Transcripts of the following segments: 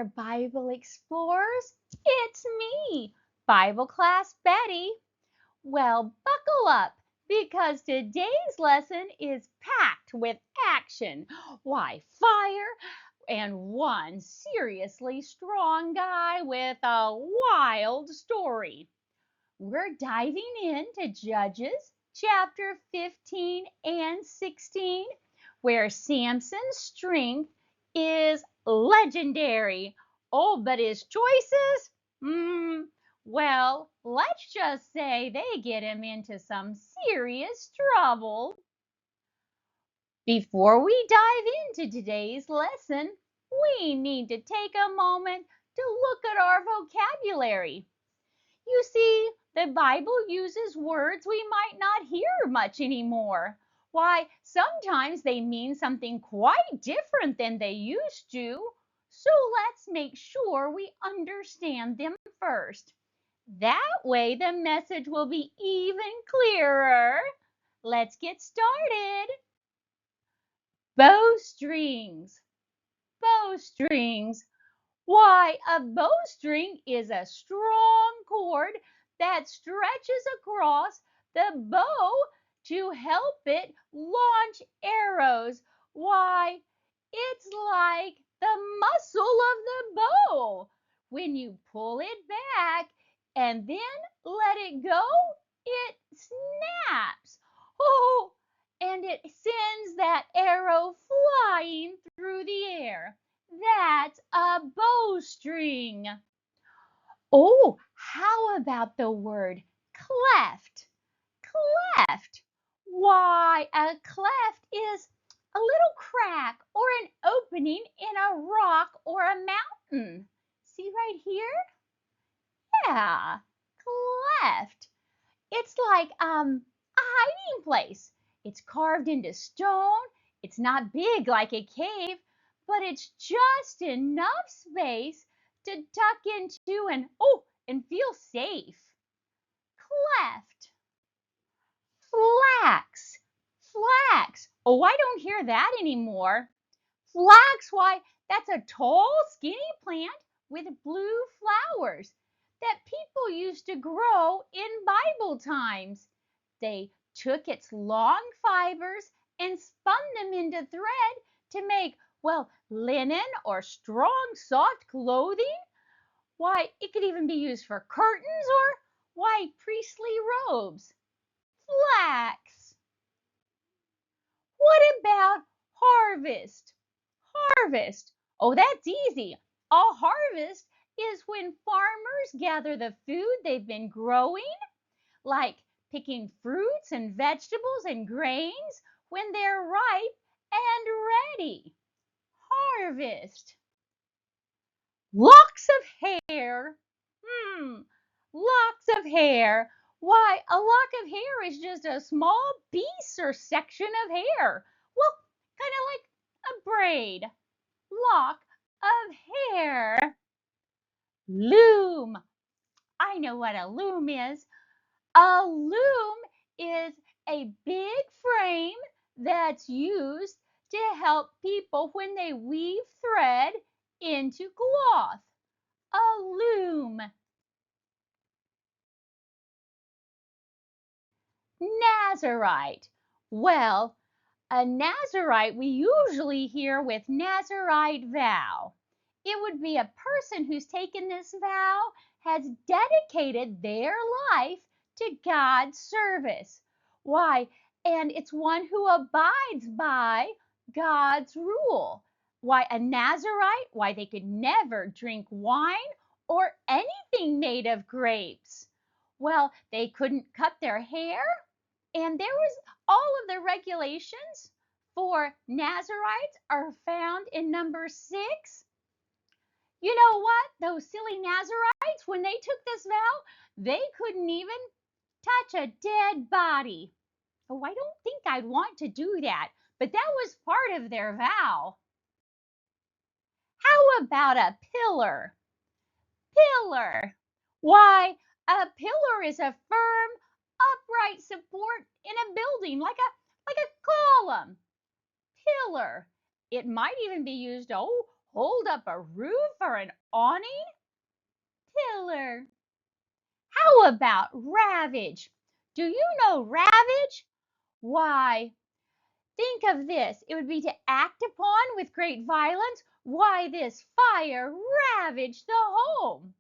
there, Bible explorers. It's me, Bible Class Betty. Well, buckle up because today's lesson is packed with action. Why, fire and one seriously strong guy with a wild story. We're diving into Judges chapter 15 and 16, where Samson's strength is legendary. Oh, but his choices? Well, let's just say they get him into some serious trouble. Before we dive into today's lesson, we need to take a moment to look at our vocabulary. You see, the Bible uses words we might not hear much anymore. Why, sometimes they mean something quite different than they used to. So let's make sure we understand them first. That way the message will be even clearer. Let's get started. Bowstrings. Bowstrings. Why, a bowstring is a strong cord that stretches across the bow to help it launch arrows. Why, it's like the muscle of the bow. When you pull it back and then let it go, it snaps. Oh, and it sends that arrow flying through the air. That's a bowstring. Oh, how about the word cleft? Cleft. Why, a cleft is a little crack or an opening in a rock or a mountain. See right here? Yeah, cleft. It's like a hiding place. It's carved into stone. It's not big like a cave, but it's just enough space to tuck into and feel safe. Cleft. Flax. Flax. Oh, I don't hear that anymore. Flax, why, that's a tall, skinny plant with blue flowers that people used to grow in Bible times. They took its long fibers and spun them into thread to make, linen or strong, soft clothing. Why, it could even be used for curtains or, priestly robes. Flax. What about harvest? Harvest. Oh, that's easy. A harvest is when farmers gather the food they've been growing, like picking fruits and vegetables and grains when they're ripe and ready. Harvest. Locks of hair. Locks of hair. Why, a lock of hair is just a small piece or section of hair. Well, kind of like a braid. Lock of hair. Loom. I know what a loom is. A loom is a big frame that's used to help people when they weave thread into cloth. A loom. Nazarite. Well, a Nazarite we usually hear with Nazarite vow. It would be a person who's taken this vow, has dedicated their life to God's service. Why? And it's one who abides by God's rule. Why, a Nazarite? Why, they could never drink wine or anything made of grapes. Well, they couldn't cut their hair, and there was all of the regulations for Nazarites are found in number 6. You know what? Those silly Nazarites, when they took this vow, they couldn't even touch a dead body. Oh, I don't think I'd want to do that, but that was part of their vow. How about a pillar? Pillar. Why, a pillar is a firm, upright support in a building, like a column. Pillar. It might even be used to hold up a roof or an awning? Pillar. How about ravage? Do you know ravage? Why, think of this. It would be to act upon with great violence. Why, this fire ravaged the home.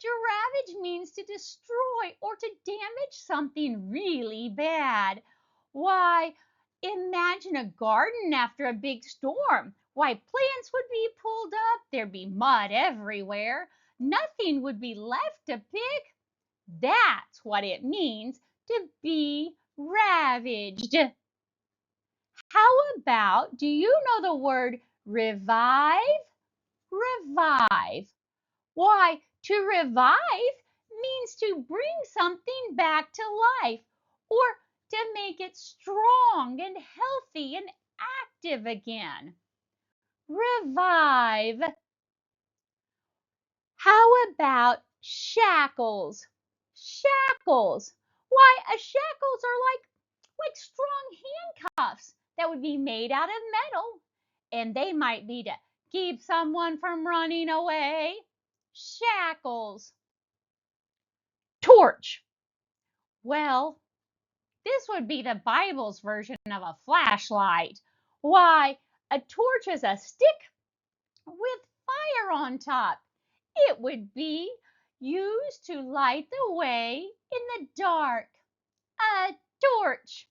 To ravage means to destroy or to damage something really bad. Why, imagine a garden after a big storm. Why, plants would be pulled up, there'd be mud everywhere, nothing would be left to pick. That's what it means to be ravaged. How about, do you know the word revive? Revive. Why, to revive means to bring something back to life or to make it strong and healthy and active again. Revive. How about shackles? Shackles. Why, shackles are like strong handcuffs that would be made out of metal, and they might be to keep someone from running away. Shackles. Torch. Well, this would be the Bible's version of a flashlight. Why, a torch is a stick with fire on top. It would be used to light the way in the dark. A torch.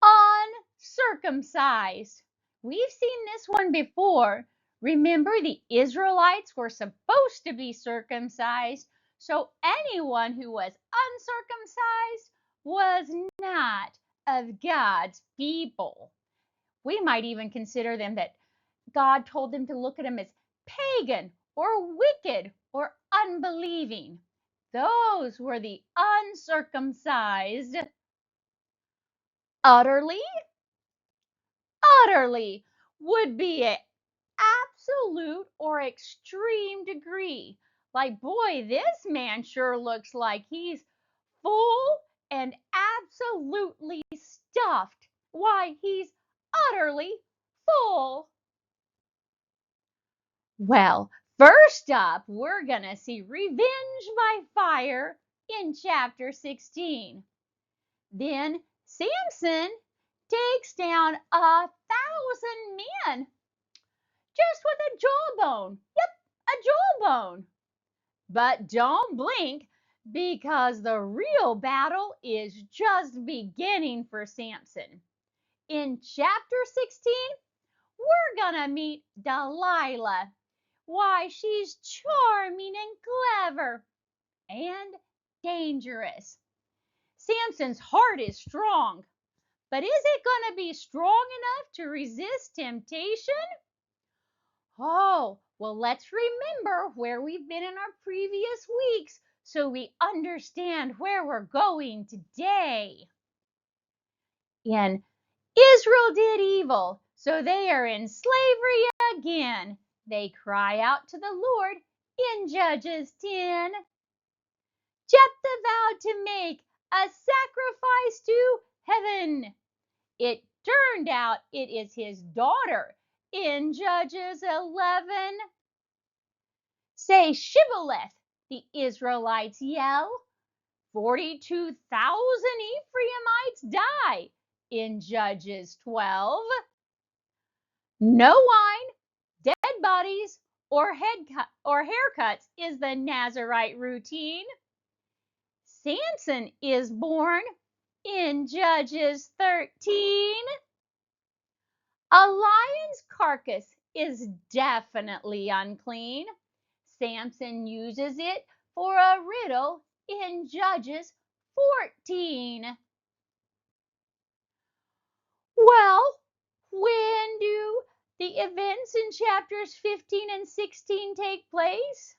Uncircumcised. We've seen this one before. Remember, the Israelites were supposed to be circumcised, so anyone who was uncircumcised was not of God's people. We might even consider them that God told them to look at them as pagan or wicked or unbelieving. Those were the uncircumcised. Utterly, utterly would be an absolute or extreme degree. Like, boy, this man sure looks like he's full and absolutely stuffed. Why, he's utterly full. Well, first up, we're going to see revenge by fire in chapter 16. Then Samson takes down 1,000 men just with a jawbone. Yep, a jawbone. But don't blink, because the real battle is just beginning for Samson. In chapter 16, we're going to meet Delilah. Why, she's charming and clever and dangerous. Samson's heart is strong, but is it going to be strong enough to resist temptation? Oh, well, let's remember where we've been in our previous weeks so we understand where we're going today. And Israel did evil, so they are in slavery again. They cry out to the Lord in Judges 10. Jephthah vowed to make a sacrifice to heaven. It turned out it is his daughter in Judges 11. Say Shibboleth, the Israelites yell. 42,000 Ephraimites die in Judges 12. No wine, dead bodies, or haircuts is the Nazirite routine. Samson is born in Judges 13. A lion's carcass is definitely unclean. Samson uses it for a riddle in Judges 14. Well, when do the events in chapters 15 and 16 take place?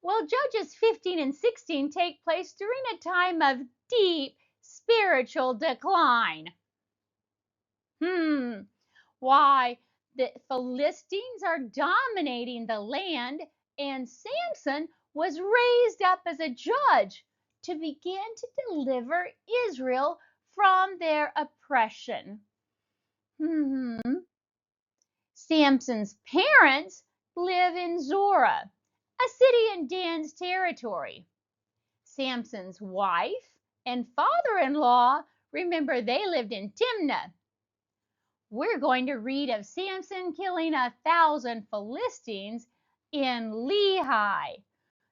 Well, Judges 15 and 16 take place during a time of deep spiritual decline. Why, the Philistines are dominating the land, and Samson was raised up as a judge to begin to deliver Israel from their oppression. Samson's parents live in Zorah, a city in Dan's territory. Samson's wife and father-in-law, remember, they lived in Timnah. We're going to read of Samson killing 1,000 Philistines in Lehi.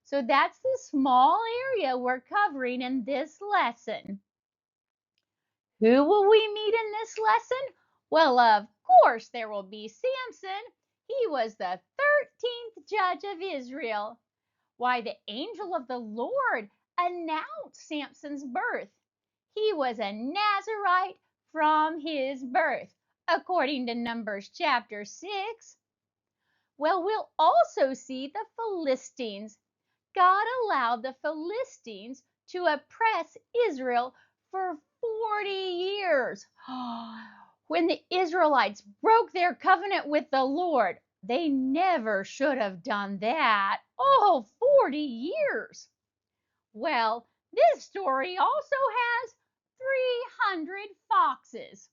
So that's the small area we're covering in this lesson. Who will we meet in this lesson? Well, of course, there will be Samson. He was the 13th judge of Israel. Why, the angel of the Lord announced Samson's birth. He was a Nazarite from his birth, according to Numbers chapter 6. Well, we'll also see the Philistines. God allowed the Philistines to oppress Israel for 40 years. When the Israelites broke their covenant with the Lord, they never should have done that. Oh, 40 years. Well, this story also has 300 foxes.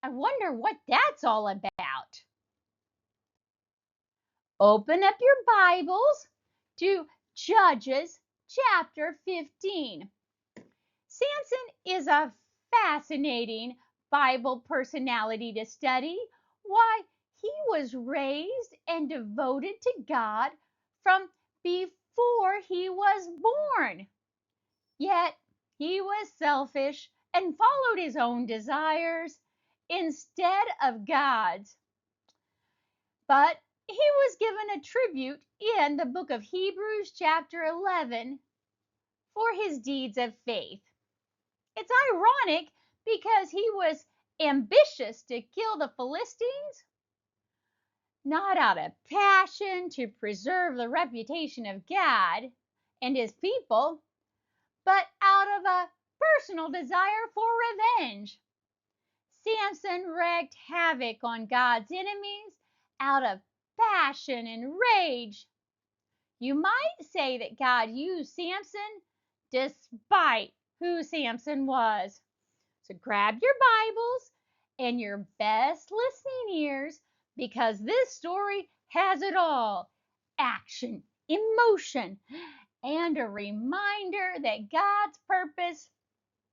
I wonder what that's all about. Open up your Bibles to Judges chapter 15. Samson is a fascinating Bible personality to study. Why, he was raised and devoted to God from before he was born. Yet he was selfish and followed his own desires instead of God's. But he was given a tribute in the book of Hebrews chapter 11 for his deeds of faith. It's ironic because he was ambitious to kill the Philistines, not out of passion to preserve the reputation of God and his people, but out of a personal desire for revenge. Samson wreaked havoc on God's enemies out of passion and rage. You might say that God used Samson despite who Samson was. So grab your Bibles and your best listening ears because this story has it all: action, emotion, and a reminder that God's purpose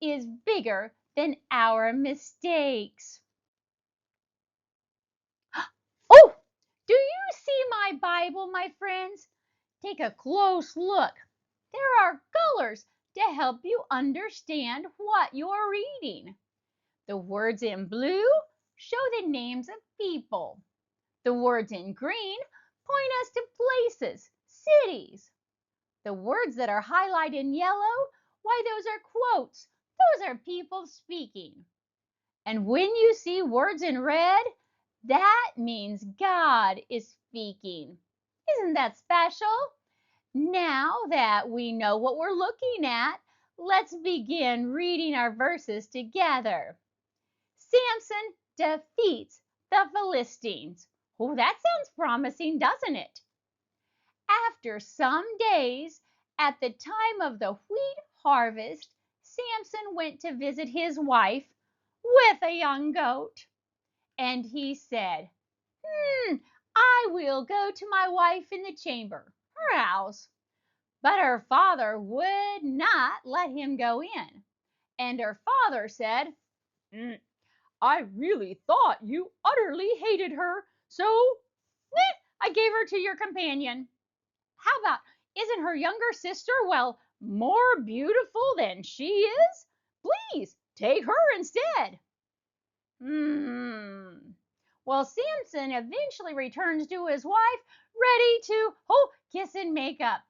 is bigger than our mistakes. Oh, do you see my Bible, my friends? Take a close look. There are colors to help you understand what you're reading. The words in blue show the names of people. The words in green point us to places, cities. The words that are highlighted in yellow, why, those are quotes. Those are people speaking. And when you see words in red, that means God is speaking. Isn't that special? Now that we know what we're looking at, let's begin reading our verses together. Samson defeats the Philistines. Oh, that sounds promising, doesn't it? After some days, at the time of the wheat harvest, Samson went to visit his wife with a young goat. And he said, I will go to my wife in the chamber, her house. But her father would not let him go in. And her father said, I really thought you utterly hated her, so I gave her to your companion. How about, isn't her younger sister, well, more beautiful than she is? Please take her instead. Well, Samson eventually returns to his wife, ready to, kiss and make up.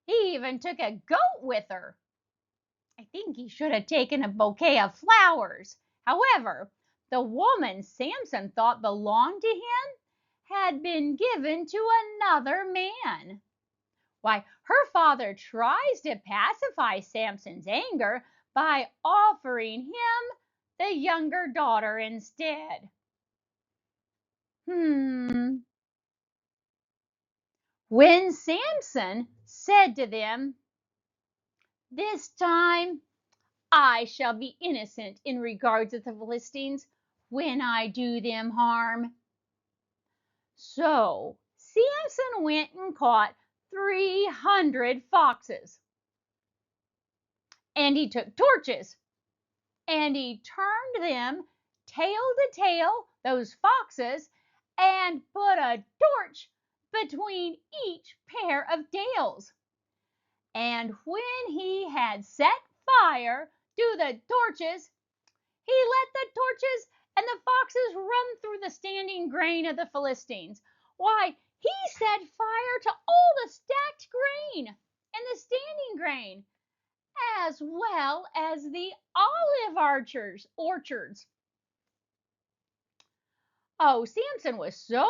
He even took a goat with her. I think he should have taken a bouquet of flowers. However, the woman Samson thought belonged to him had been given to another man. Why, her father tries to pacify Samson's anger by offering him the younger daughter instead. When Samson said to them, "This time I shall be innocent in regards to the Philistines when I do them harm," So Samson went and caught 300 foxes. And he took torches and he turned them tail to tail, those foxes, and put a torch between each pair of tails. And when he had set fire to the torches, he let the torches and the foxes run through the standing grain of the Philistines. Why, he set fire to all the stacked grain and the standing grain, as well as the olive orchards. Oh, Samson was so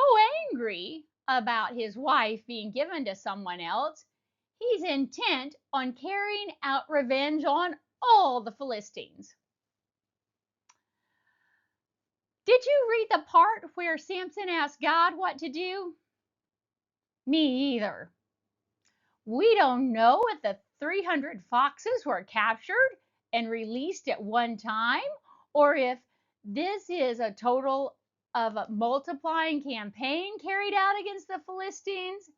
angry about his wife being given to someone else, he's intent on carrying out revenge on all the Philistines. Did you read the part where Samson asked God what to do? Me either. We don't know if the 300 foxes were captured and released at one time, or if this is a total of a multiplying campaign carried out against the Philistines.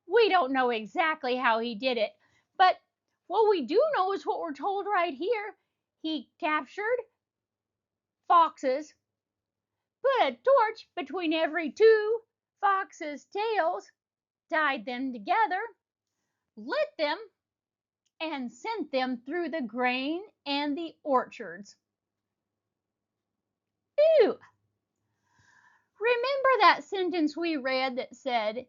We don't know exactly how he did it, but what we do know is what we're told right here. He captured foxes, put a torch between every two foxes' tails, tied them together, lit them, and sent them through the grain and the orchards. Ew! Remember that sentence we read that said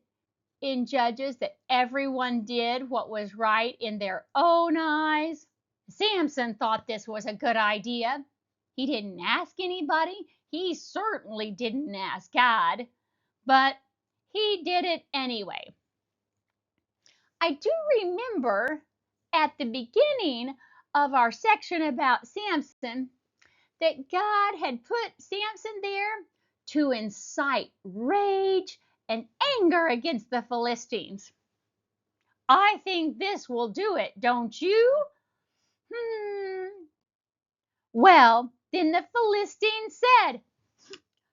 in Judges that everyone did what was right in their own eyes? Samson thought this was a good idea. He didn't ask anybody. He certainly didn't ask God, but he did it anyway. I do remember at the beginning of our section about Samson that God had put Samson there to incite rage and anger against the Philistines. I think this will do it, don't you? Well, then the Philistines said,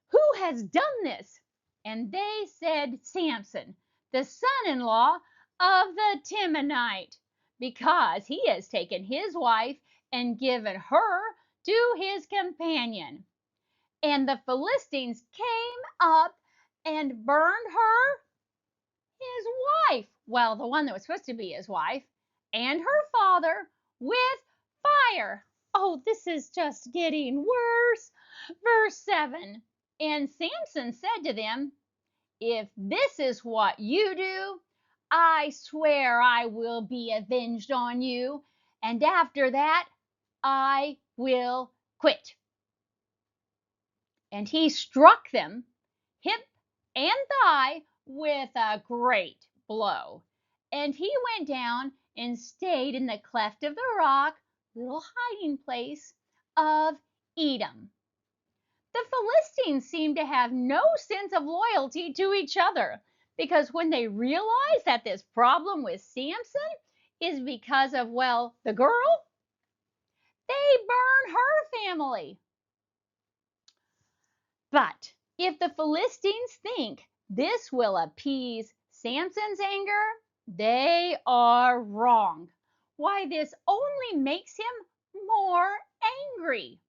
"Who has done this?" And they said, "Samson, the son-in-law of the Timonite, because he has taken his wife and given her to his companion." And the Philistines came up and burned her, his wife, well, the one that was supposed to be his wife, and her father with fire. Oh, this is just getting worse. Verse 7. And Samson said to them, "If this is what you do, I swear I will be avenged on you, and after that I will quit." And he struck them, hip and thigh, with a great blow. And he went down and stayed in the cleft of the rock, little hiding place of Edom. The Philistines seemed to have no sense of loyalty to each other, because when they realized that this problem with Samson is because of, well, the girl, they burn her family. But if the Philistines think this will appease Samson's anger, they are wrong. Why, this only makes him more angry.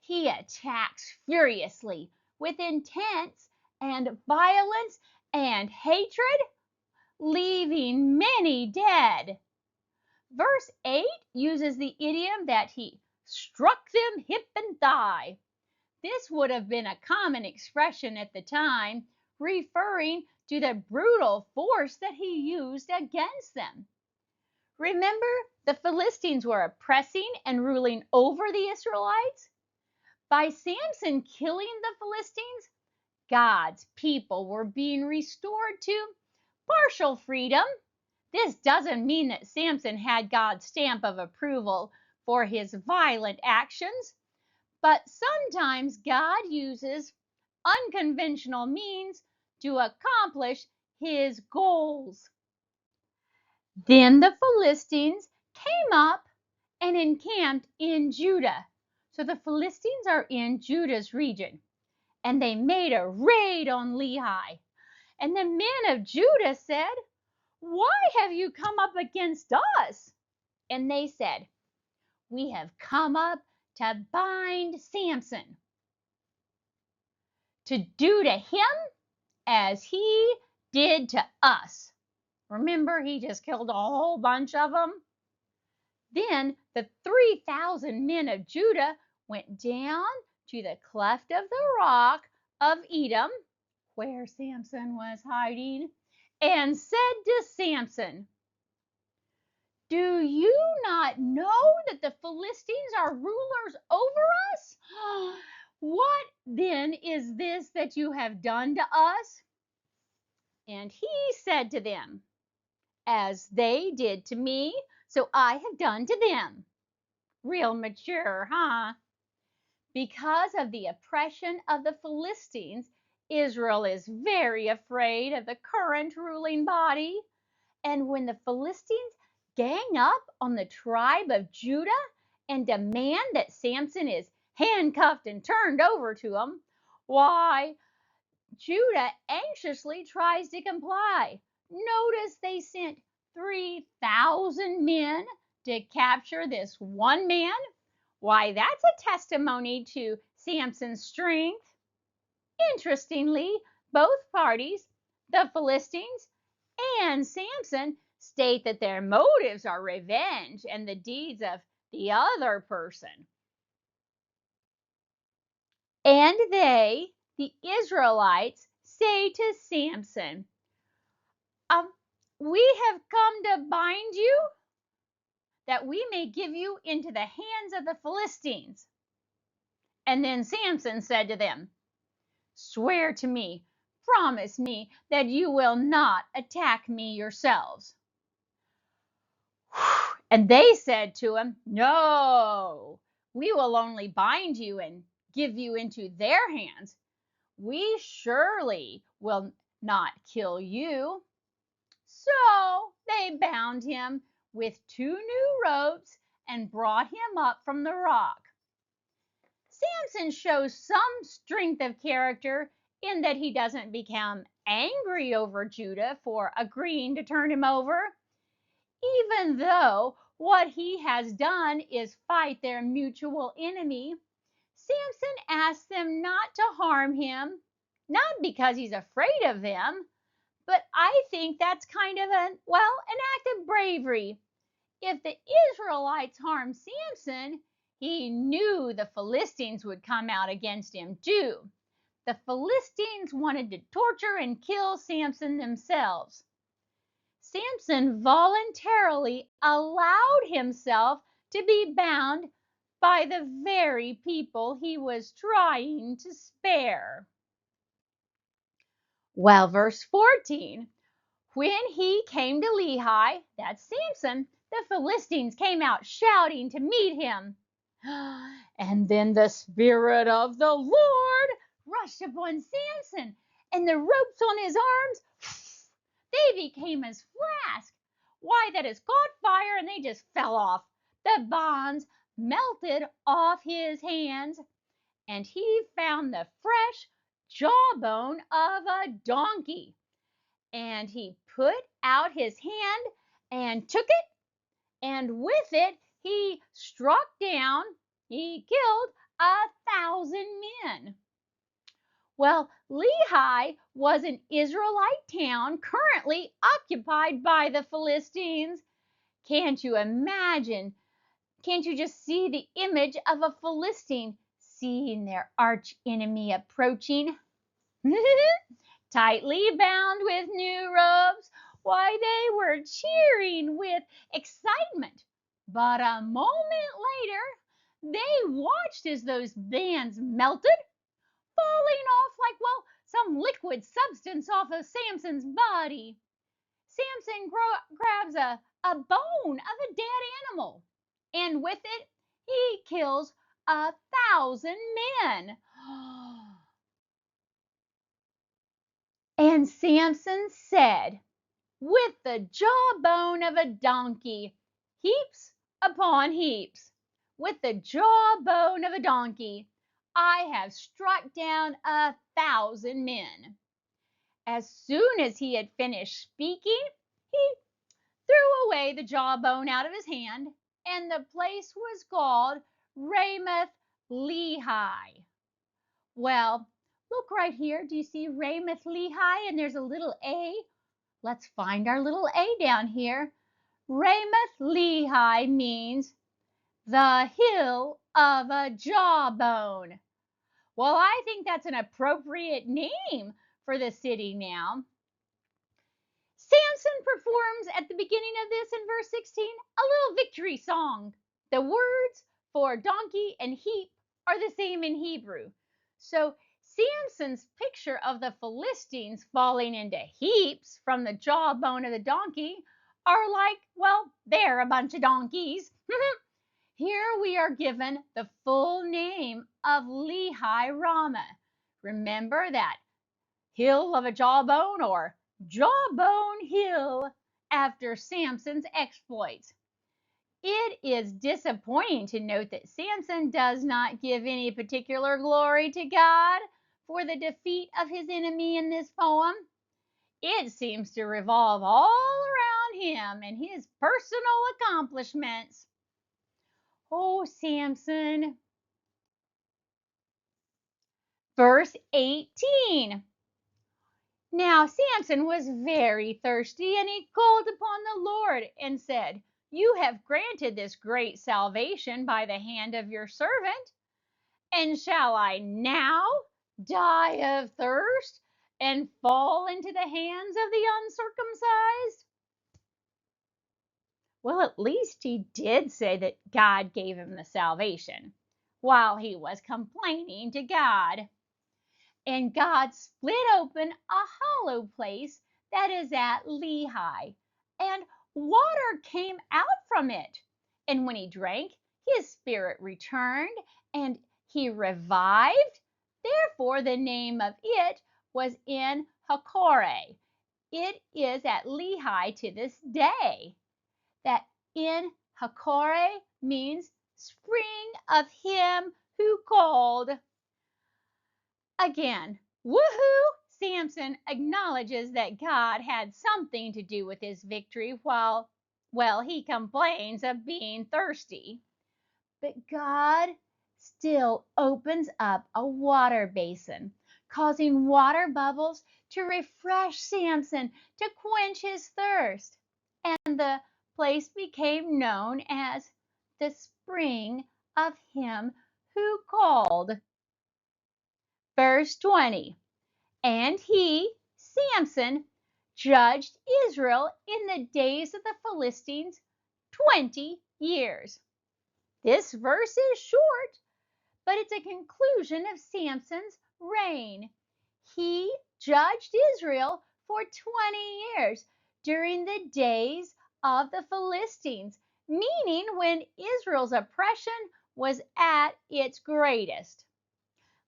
He attacks furiously with intent and violence and hatred, leaving many dead. Verse 8 uses the idiom that he struck them hip and thigh. This would have been a common expression at the time, referring to the brutal force that he used against them. Remember, the Philistines were oppressing and ruling over the Israelites. By Samson killing the Philistines, God's people were being restored to partial freedom. This doesn't mean that Samson had God's stamp of approval for his violent actions. But sometimes God uses unconventional means to accomplish his goals. Then the Philistines came up and encamped in Judah. So the Philistines are in Judah's region. and they made a raid on Lehi. And the men of Judah said, "Why have you come up against us?" And they said, "We have come up to bind Samson, to do to him as he did to us." Remember, he just killed a whole bunch of them. Then the 3,000 men of Judah went down to the cleft of the rock of Edom, where Samson was hiding, and said to Samson, "Do you not know that the Philistines are rulers over us? What then is this that you have done to us?" And he said to them, "As they did to me, so I have done to them." Real mature, huh? Because of the oppression of the Philistines, Israel is very afraid of the current ruling body. And when the Philistines gang up on the tribe of Judah and demand that Samson is handcuffed and turned over to them, why, Judah anxiously tries to comply. Notice they sent 3,000 men to capture this one man. Why, that's a testimony to Samson's strength. Interestingly, both parties, the Philistines and Samson, state that their motives are revenge and the deeds of the other person. And they, the Israelites, say to Samson, "We have come to bind you, that we may give you into the hands of the Philistines." And then Samson said to them, "Swear to me, promise me that you will not attack me yourselves." And they said to him, "No, we will only bind you and give you into their hands. We surely will not kill you." So they bound him with 2 new ropes and brought him up from the rock. Samson shows some strength of character in that he doesn't become angry over Judah for agreeing to turn him over, even though what he has done is fight their mutual enemy. Samson asks them not to harm him, not because he's afraid of them, but I think that's kind of an act of bravery. If the Israelites harmed Samson, he knew the Philistines would come out against him too. The Philistines wanted to torture and kill Samson themselves. Samson voluntarily allowed himself to be bound by the very people he was trying to spare. Well, verse 14, when he came to Lehi, that's Samson, the Philistines came out shouting to meet him. And then the Spirit of the Lord rushed upon Samson, and the ropes on his arms, they became as flask. Why, that has caught fire, and they just fell off. The bonds melted off his hands, and he found the fresh jawbone of a donkey. And he put out his hand and took it, and with it he struck down, he killed 1,000 men. Well, Lehi was an Israelite town currently occupied by the Philistines. Can't you imagine? Can't you just see the image of a Philistine seeing their arch enemy approaching? Tightly bound with new ropes, why, they were cheering with excitement. But a moment later, they watched as those bands melted, falling off like, some liquid substance off of Samson's body. Samson grabs a bone of a dead animal, and with it, he kills 1,000 men. And Samson said, "With the jawbone of a donkey, heaps upon heaps. With the jawbone of a donkey, I have struck down 1,000 men. As soon as he had finished speaking, he threw away the jawbone out of his hand, and the place was called Ramoth Lehi. Well, look right here. Do you see Ramoth Lehi? And there's a little A. Let's find our little A down here. Ramoth Lehi means the hill of a jawbone. Well, I think that's an appropriate name for the city now. Samson performs at the beginning of this in verse 16 a little victory song. The words for donkey and heap are the same in Hebrew. So Samson's picture of the Philistines falling into heaps from the jawbone of the donkey are like, well, they're a bunch of donkeys. Here we are given the full name of Lehi Ramah. Remember that hill of a jawbone or Jawbone Hill after Samson's exploits. It is disappointing to note that Samson does not give any particular glory to God for the defeat of his enemy in this poem. It seems to revolve all around him and his personal accomplishments. Oh, Samson. Verse 18. Now Samson was very thirsty, and he called upon the Lord and said, You have granted this great salvation by the hand of your servant, and shall I now die of thirst and fall into the hands of the uncircumcised? Well, at least he did say that God gave him the salvation while he was complaining to God. And God split open a hollow place that is at Lehi, and water came out from it. And when he drank, his spirit returned, and he revived. Therefore, the name of it was in Hakore. It is at Lehi to this day. That in Hakore means spring of him who called. Again, woohoo! Samson acknowledges that God had something to do with his victory while, well, he complains of being thirsty. But God still opens up a water basin, causing water bubbles to refresh Samson to quench his thirst. And the place became known as the spring of him who called. Verse 20. And he, Samson, judged Israel in the days of the Philistines 20 years. This verse is short, but it's a conclusion of Samson's reign. He judged Israel for 20 years during the days of the Philistines, meaning when Israel's oppression was at its greatest.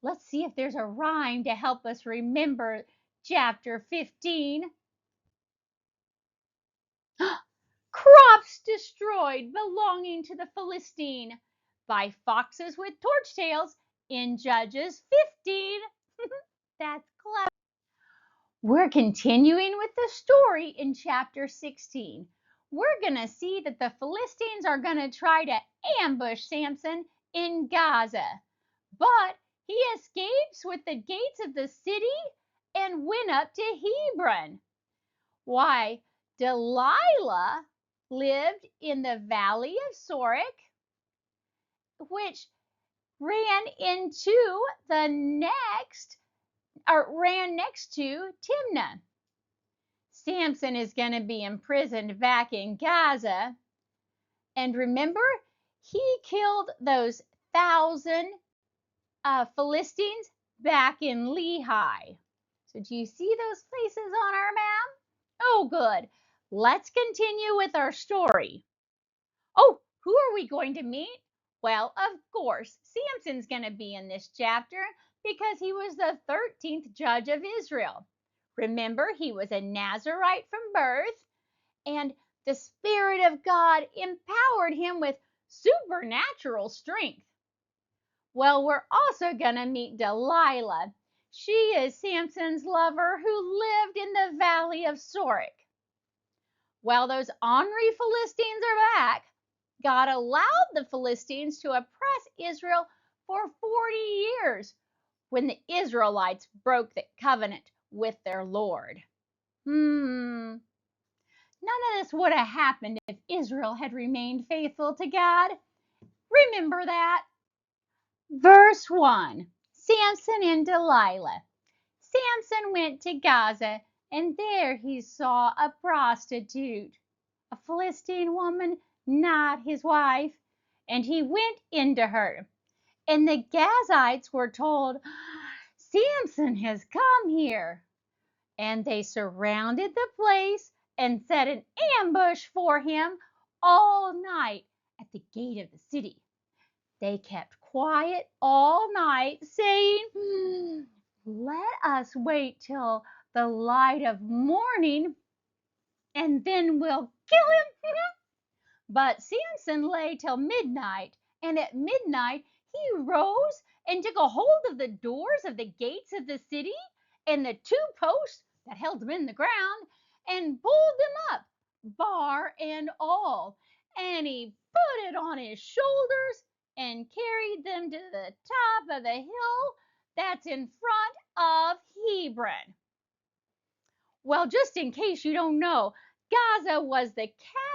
Let's see if there's a rhyme to help us remember chapter 15. Crops destroyed belonging to the Philistine by foxes with torch tails in Judges 15. That's clever. We're continuing with the story in chapter 16. We're going to see that the Philistines are going to try to ambush Samson in Gaza. But he escapes with the gates of the city and went up to Hebron. Why, Delilah lived in the valley of Sorek, which ran into the next, or ran next to Timnah. Samson is going to be imprisoned back in Gaza. And remember, he killed those 1,000 Philistines back in Lehi. So do you see those places on our map? Oh, good. Let's continue with our story. Oh, who are we going to meet? Well, of course, Samson's going to be in this chapter because he was the 13th judge of Israel. Remember, he was a Nazarite from birth, and the Spirit of God empowered him with supernatural strength. Well, we're also going to meet Delilah. She is Samson's lover who lived in the valley of Sorek. Well, those ornery Philistines are back. God allowed the Philistines to oppress Israel for 40 years when the Israelites broke the covenant with their Lord. None of this would have happened if Israel had remained faithful to God. Remember that. Verse 1, Samson and Delilah. Samson went to Gaza, and there he saw a prostitute, a Philistine woman, not his wife, and he went into her. And the Gazites were told, Samson has come here. And they surrounded the place and set an ambush for him all night at the gate of the city. They kept quiet all night, saying, let us wait till the light of morning, and then we'll kill him. But Samson lay till midnight, and at midnight he rose and took a hold of the doors of the gates of the city and the two posts that held them in the ground, and pulled them up, bar and all. And he put it on his shoulders and carried them to the top of the hill that's in front of Hebron. Well, just in case you don't know, Gaza was the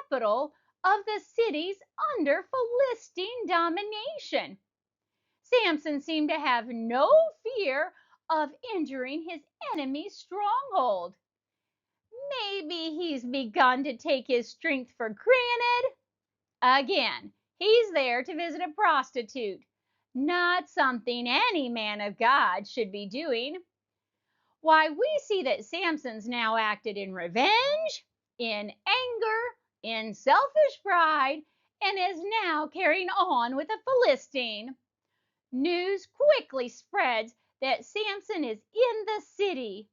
capital of the cities under Philistine domination. Samson seemed to have no fear of entering his enemy's stronghold. Maybe he's begun to take his strength for granted. Again, he's there to visit a prostitute, not something any man of God should be doing. Why, we see that Samson's now acted in revenge, in anger, in selfish pride, and is now carrying on with a Philistine. News quickly spreads that Samson is in the city,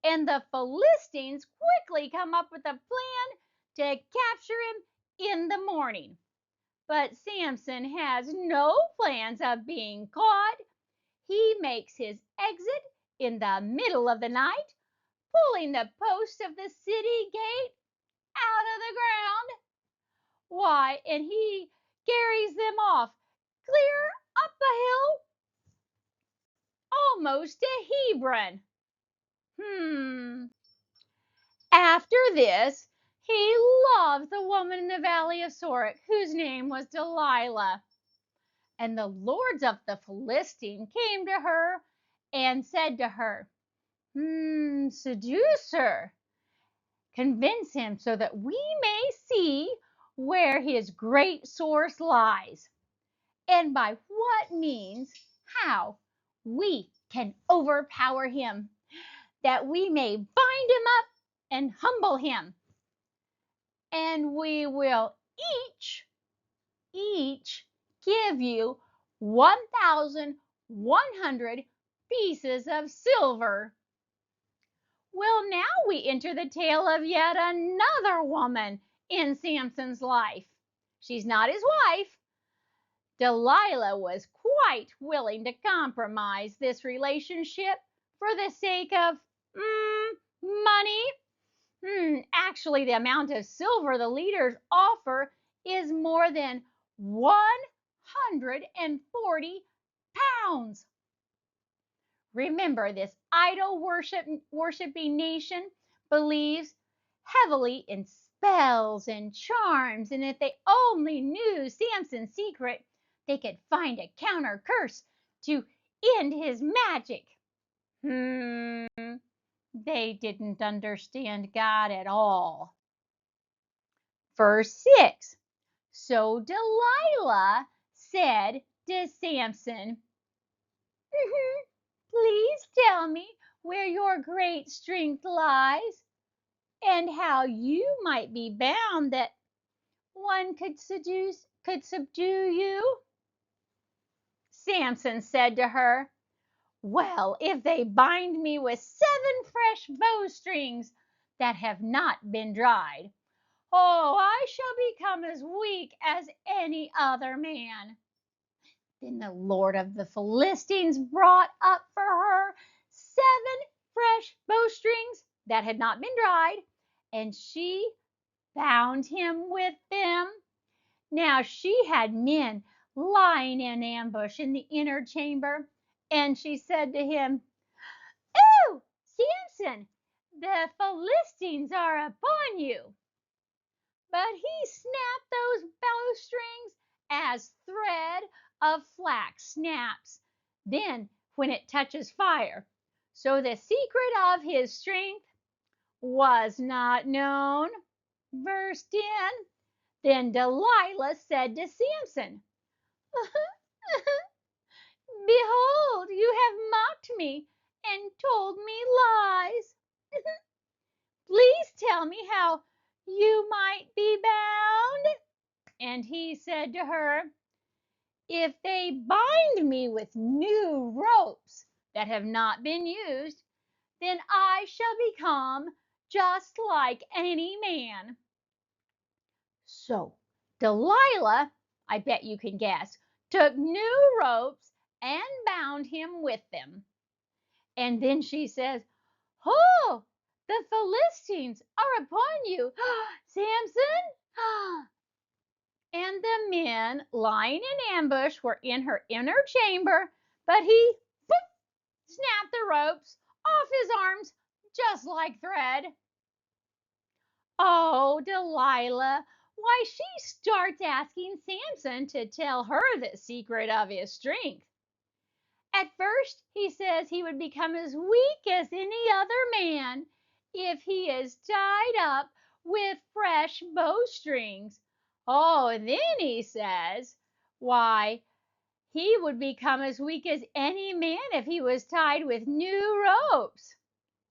and the Philistines quickly come up with a plan to capture him in the morning. But Samson has no plans of being caught. He makes his exit in the middle of the night, pulling the posts of the city gate out of the ground. Why, and he carries them off clear up the hill, almost to Hebron. After this, he loved the woman in the valley of Sorek, whose name was Delilah. And the lords of the Philistine came to her and said to her, seduce her, convince him so that we may see where his great source lies, and by what means, how we can overpower him, that we may bind him up and humble him. And we will each give you 1,100 pieces of silver. Well, now we enter the tale of yet another woman in Samson's life. She's not his wife. Delilah was quite willing to compromise this relationship for the sake of money. Actually, the amount of silver the leaders offer is more than 140 pounds. Remember, this idol worshiping nation believes heavily in spells and charms, and if they only knew Samson's secret, they could find a counter curse to end his magic. They didn't understand God at all. Verse 6. So Delilah said to Samson, please tell me where your great strength lies, and how you might be bound that one could subdue you. Samson said to her, well, if they bind me with 7 fresh bowstrings that have not been dried, oh, I shall become as weak as any other man. Then the Lord of the Philistines brought up for her 7 fresh bowstrings that had not been dried, and she bound him with them. Now she had men lying in ambush in the inner chamber, and she said to him, "Oh, Samson, the Philistines are upon you." But he snapped those bowstrings as thread of flax snaps then when it touches fire. So the secret of his strength was not known. Verse 10. Then Delilah said to Samson, "Behold, you have mocked me and told me lies. Please tell me how you might be bound." And he said to her, "If they bind me with new ropes that have not been used, then I shall become just like any man." So Delilah, I bet you can guess, took new ropes and bound him with them. And then she says, "Oh, the Philistines are upon you, Samson." And the men lying in ambush were in her inner chamber, but he snapped the ropes off his arms just like thread. Oh, Delilah, why she starts asking Samson to tell her the secret of his strength. At first, he says he would become as weak as any other man if he is tied up with fresh bowstrings. Oh, and then he says, why, he would become as weak as any man if he was tied with new ropes.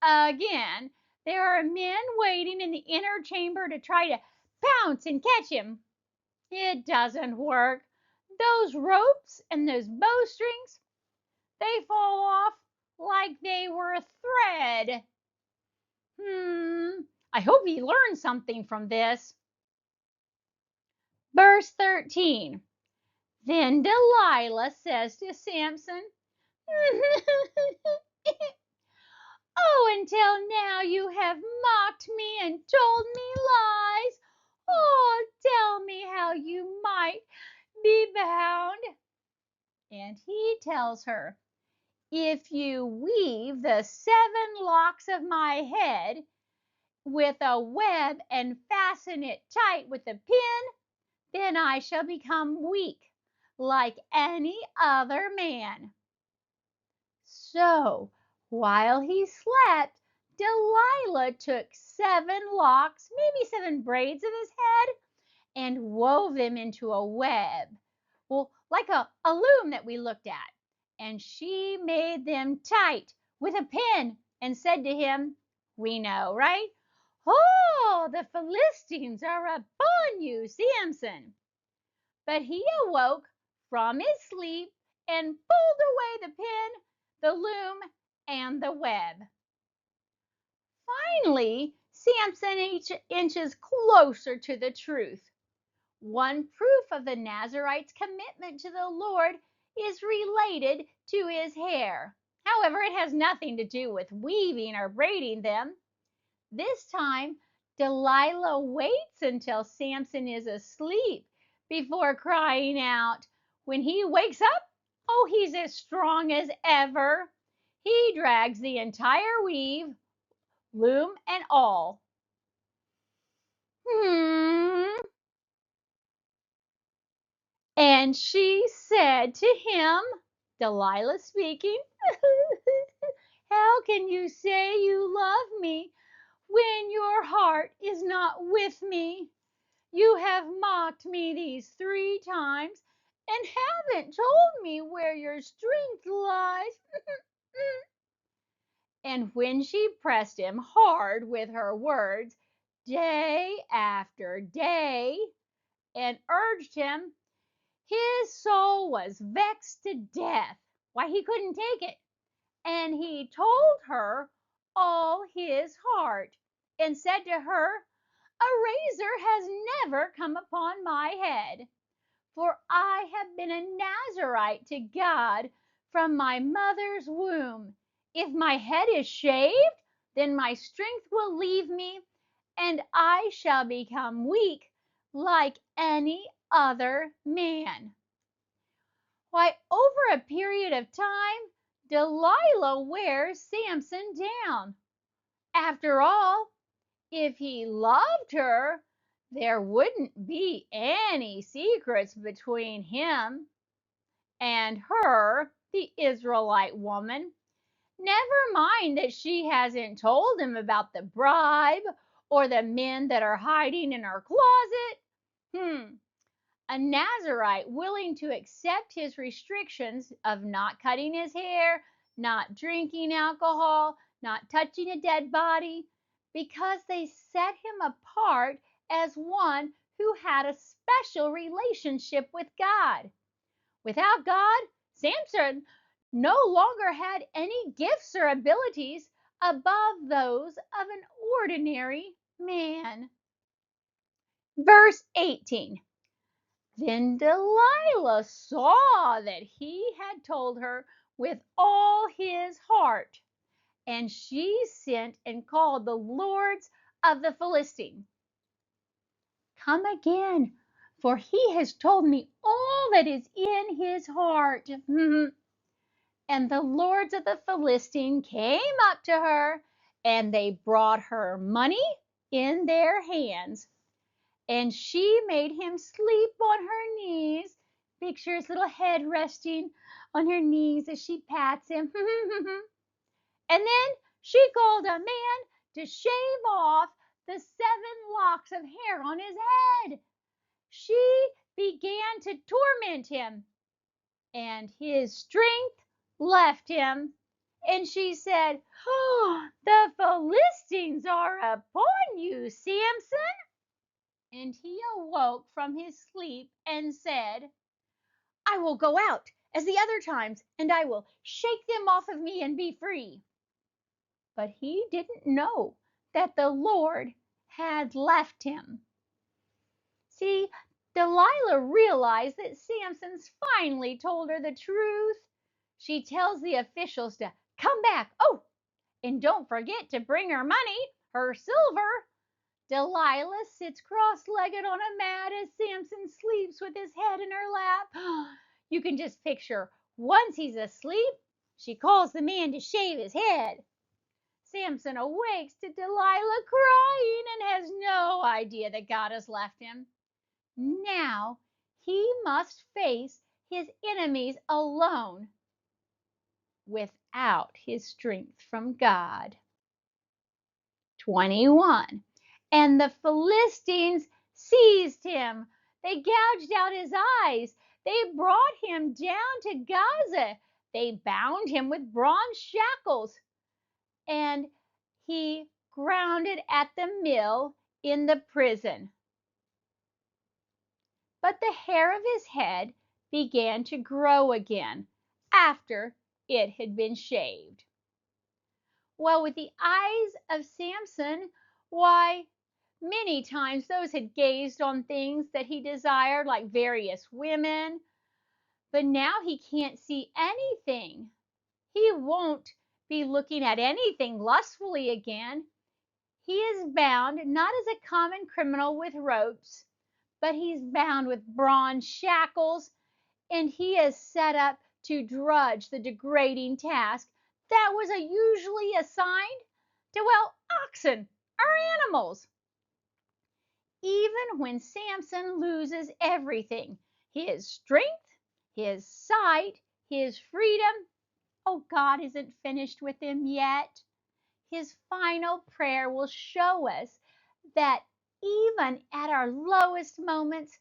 Again, there are men waiting in the inner chamber to try to pounce and catch him. It doesn't work. Those ropes and those bowstrings, they fall off like they were thread. I hope he learned something from this. Verse 13. Then Delilah says to Samson, "Oh, until now you have mocked me and told me lies. Oh, tell me how you might be bound." And he tells her, "If you weave the 7 locks of my head with a web and fasten it tight with a pin, then I shall become weak like any other man." So while he slept, Delilah took 7 locks, maybe 7 braids of his head, and wove them into a web. Well, like a loom that we looked at. And she made them tight with a pin and said to him, we know, right? "Oh, the Philistines are upon you, Samson." But he awoke from his sleep and pulled away the pin, the loom, and the web. Finally, Samson inches closer to the truth. One proof of the Nazarite's commitment to the Lord is related to his hair. However, it has nothing to do with weaving or braiding them. This time, Delilah waits until Samson is asleep before crying out. When he wakes up, oh, he's as strong as ever. He drags the entire weave, loom and all. And she said to him, Delilah speaking, "How can you say you love me when your heart is not with me? You have mocked me these 3 times and haven't told me where your strength lies." And when she pressed him hard with her words, day after day, and urged him, his soul was vexed to death. Why, he couldn't take it. And he told her all his heart and said to her, "A razor has never come upon my head, For I have been a Nazarite to God from my mother's womb. If my head is shaved, then my strength will leave me, and I shall become weak like any other man. Why, over a period of time, Delilah wears Samson down. After all, if he loved her, there wouldn't be any secrets between him and her, the Israelite woman. Never mind that she hasn't told him about the bribe or the men that are hiding in her closet. A Nazarite willing to accept his restrictions of not cutting his hair, not drinking alcohol, not touching a dead body, because they set him apart as one who had a special relationship with God. Without God, Samson no longer had any gifts or abilities above those of an ordinary man. Verse 18. Then Delilah saw that he had told her with all his heart, and she sent and called the lords of the Philistines. Come again, for he has told me all that is in his heart. And the lords of the Philistines came up to her, and they brought her money in their hands. And she made him sleep on her knees. Picture his little head resting on her knees as she pats him. And then she called a man to shave off the 7 locks of hair on his head. She began to torment him, and his strength left him. And she said, "Oh, the Philistines are upon you, Samson." And he awoke from his sleep and said, "I will go out as the other times, and I will shake them off of me and be free." But he didn't know that the Lord had left him. See, Delilah realized that Samson's finally told her the truth. She tells the officials to come back. Oh, and don't forget to bring her money, her silver. Delilah sits cross-legged on a mat as Samson sleeps with his head in her lap. You can just picture, once he's asleep, she calls the man to shave his head. Samson awakes to Delilah crying and has no idea that God has left him. Now he must face his enemies alone without his strength from God. 21. And the Philistines seized him. They gouged out his eyes. They brought him down to Gaza. They bound him with bronze shackles. And he grounded at the mill in the prison. But the hair of his head began to grow again after it had been shaved. Well, with the eyes of Samson, why, many times those had gazed on things that he desired, like various women, but now he can't see anything. He won't be looking at anything lustfully again. He is bound not as a common criminal with ropes, but he's bound with bronze shackles, and he is set up to drudge the degrading task that was usually assigned to, well, oxen or animals. Even when Samson loses everything, his strength, his sight, his freedom, oh, God isn't finished with him yet. His final prayer will show us that even at our lowest moments,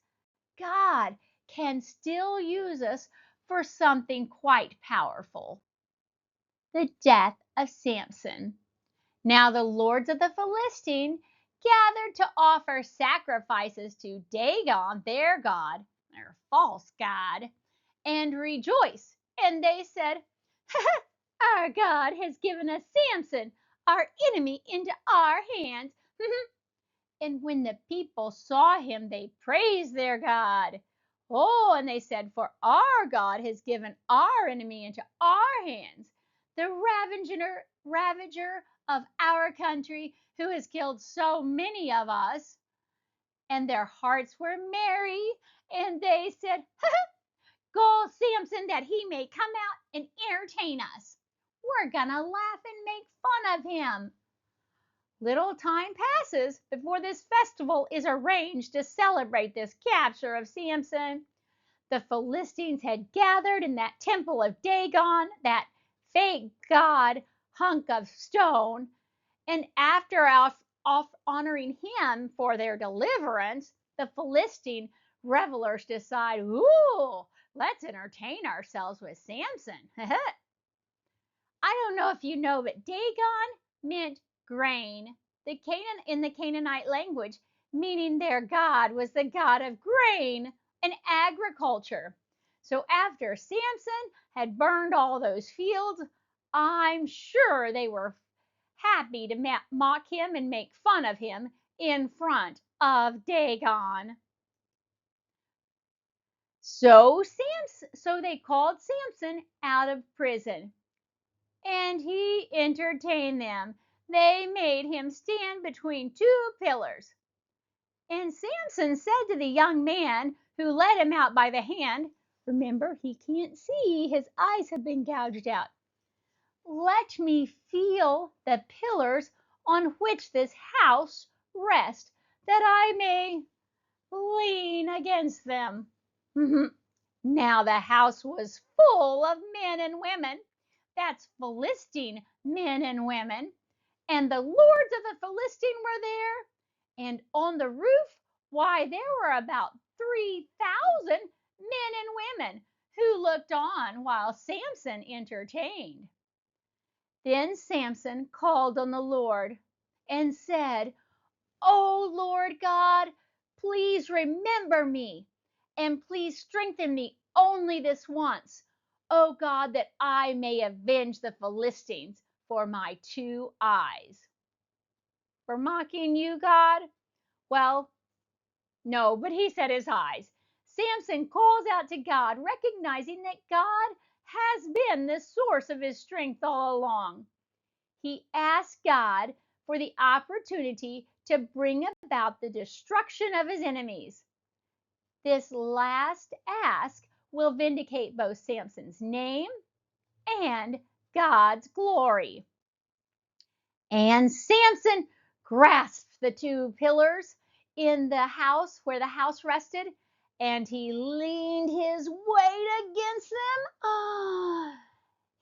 God can still use us for something quite powerful. The death of Samson. Now the lords of the Philistines gathered to offer sacrifices to Dagon, their god, their false god, and rejoice. And they said, "Our God has given us Samson, our enemy, into our hands." And when the people saw him, they praised their God. Oh, and they said, for our God has given our enemy into our hands, the ravager of our country, who has killed so many of us. And their hearts were merry, and they said, call Samson that he may come out and entertain us. We're gonna laugh and make fun of him. Little time passes before this festival is arranged to celebrate this capture of Samson. The Philistines had gathered in that temple of Dagon, that fake god hunk of stone, and after honoring him for their deliverance, the Philistine revelers decide, ooh, let's entertain ourselves with Samson. I don't know if you know, but Dagon meant grain. In the Canaanite language, meaning their God was the God of grain and agriculture. So after Samson had burned all those fields, I'm sure they were happy to mock him and make fun of him in front of Dagon. So they called Samson out of prison, and he entertained them. They made him stand between two pillars. And Samson said to the young man who led him out by the hand, remember, he can't see, his eyes have been gouged out. Let me feel the pillars on which this house rests, that I may lean against them. Now the house was full of men and women. That's Philistine men and women. And the lords of the Philistine were there. And on the roof, why, there were about 3,000 men and women who looked on while Samson entertained. Then Samson called on the Lord and said, O Lord God, please remember me, and please strengthen me only this once, O God, that I may avenge the Philistines for my 2 eyes. For mocking you, God? Well, no, but he said his eyes. Samson calls out to God, recognizing that God has been the source of his strength all along. He asked God for the opportunity to bring about the destruction of his enemies. This last ask will vindicate both Samson's name and God's glory. And Samson grasped the 2 pillars in the house where the house rested, and he leaned his weight against them.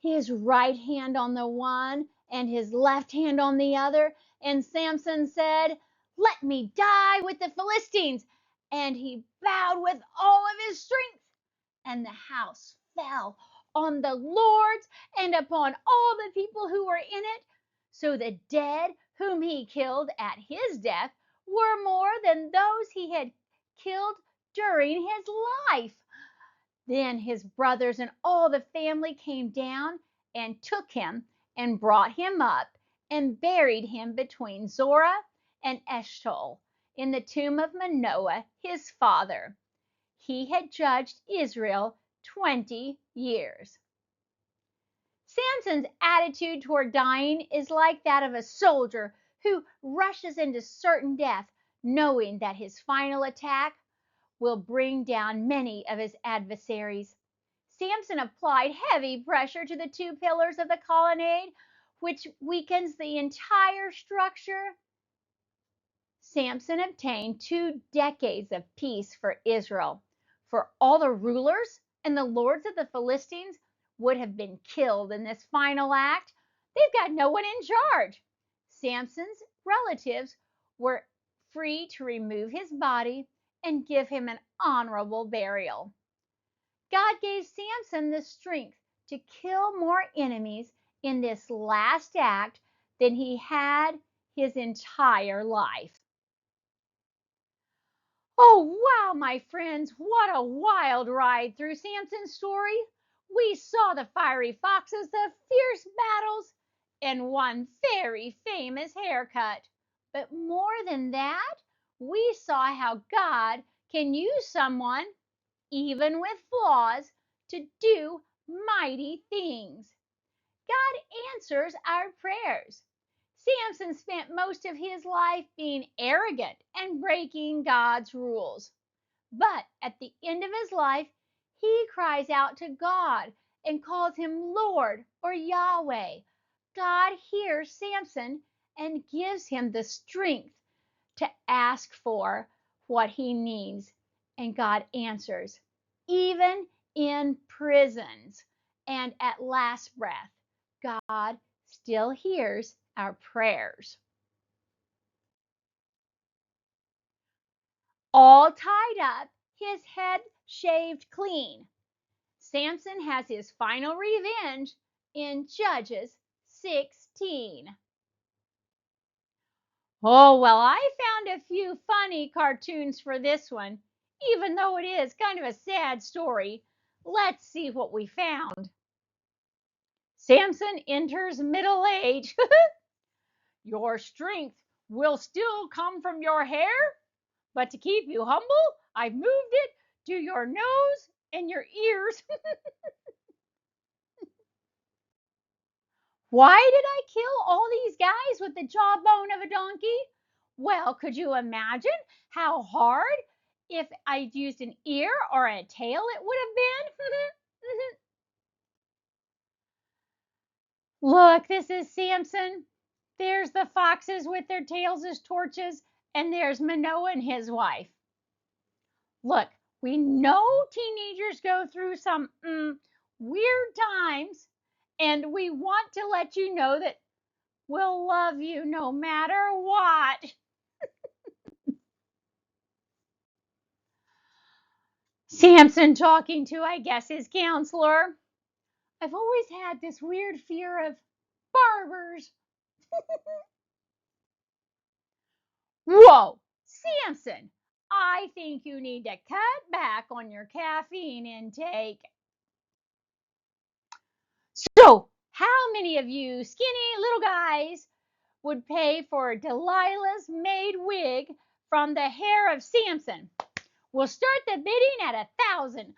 His right hand on the one and his left hand on the other. And Samson said, let me die with the Philistines. And he bowed with all of his strength. And the house fell on the lords and upon all the people who were in it. So the dead whom he killed at his death were more than those he had killed during his life. Then his brothers and all the family came down and took him and brought him up and buried him between Zorah and Eshtaol in the tomb of Manoah, his father. He had judged Israel 20 years. Samson's attitude toward dying is like that of a soldier who rushes into certain death, knowing that his final attack will bring down many of his adversaries. Samson applied heavy pressure to the 2 pillars of the colonnade, which weakens the entire structure. Samson obtained 2 decades of peace for Israel, for all the rulers and the lords of the Philistines would have been killed in this final act. They've got no one in charge. Samson's relatives were free to remove his body and give him an honorable burial. God gave Samson the strength to kill more enemies in this last act than he had his entire life. Oh, wow, my friends, what a wild ride through Samson's story. We saw the fiery foxes, the fierce battles, and one very famous haircut. But more than that, we saw how God can use someone even with flaws, to do mighty things. God answers our prayers. Samson spent most of his life being arrogant and breaking God's rules. But at the end of his life, he cries out to God and calls him Lord or Yahweh. God hears Samson and gives him the strength to ask for what he needs. And God answers, even in prisons and at last breath. God still hears our prayers. All tied up, his head shaved clean. Samson has his final revenge in Judges 16. Oh, well, I found a few funny cartoons for this one, even though it is kind of a sad story. Let's see what we found. Samson enters middle age. Your strength will still come from your hair, but to keep you humble, I've moved it to your nose and your ears. Why did I kill all these guys with the jawbone of a donkey? Well, could you imagine how hard if I'd used an ear or a tail it would have been? Look, this is Samson. There's the foxes with their tails as torches, and there's Manoah and his wife. Look, we know teenagers go through some weird times, and we want to let you know that we'll love you no matter what. Samson talking to, I guess, his counselor. I've always had this weird fear of barbers. Whoa, Samson, I think you need to cut back on your caffeine intake. So, how many of you skinny little guys would pay for Delilah's made wig from the hair of Samson? We'll start the bidding at 1,000.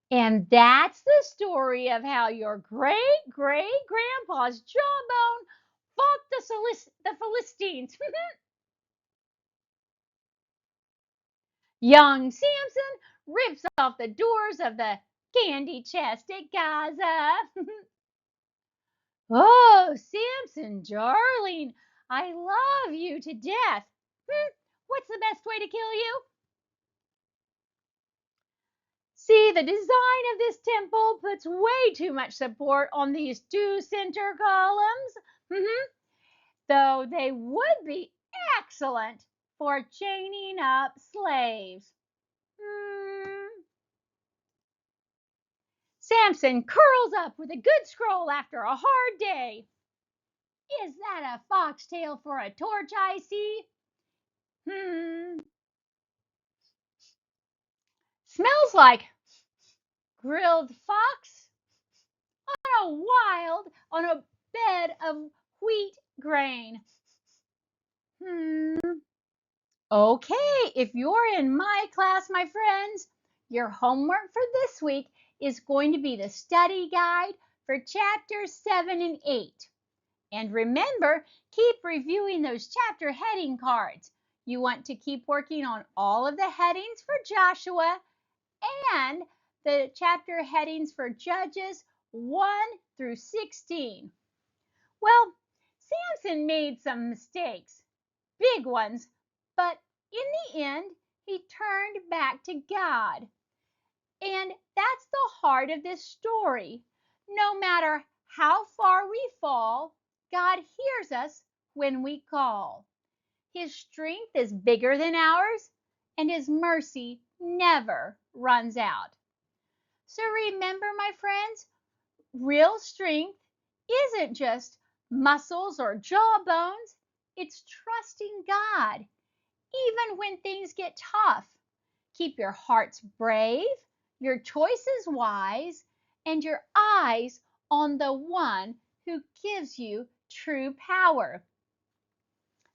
And that's the story of how your great great grandpa's jawbone fought the Philistines. Young Samson rips off the doors of the candy chest at Gaza. Oh, Samson, darling, I love you to death. What's the best way to kill you? See, the design of this temple puts way too much support on these two center columns. Though they would be excellent for chaining up slaves. Samson curls up with a good scroll after a hard day. Is that a foxtail for a torch I see? Smells like grilled fox on a bed of wheat grain. Okay, if you're in my class, my friends, your homework for this week is going to be the study guide for chapters 7 and 8. And remember, keep reviewing those chapter heading cards. You want to keep working on all of the headings for Joshua and the chapter headings for Judges 1 through 16. Well, Samson made some mistakes, big ones, but in the end, he turned back to God. And that's the heart of this story. No matter how far we fall, God hears us when we call. His strength is bigger than ours, and his mercy never runs out. So remember, my friends, real strength isn't just muscles or jawbones, it's trusting God, even when things get tough. Keep your hearts brave, your choices wise, and your eyes on the one who gives you true power.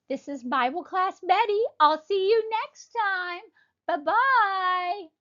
This is Bible Class Betty. I'll see you next time. Bye bye.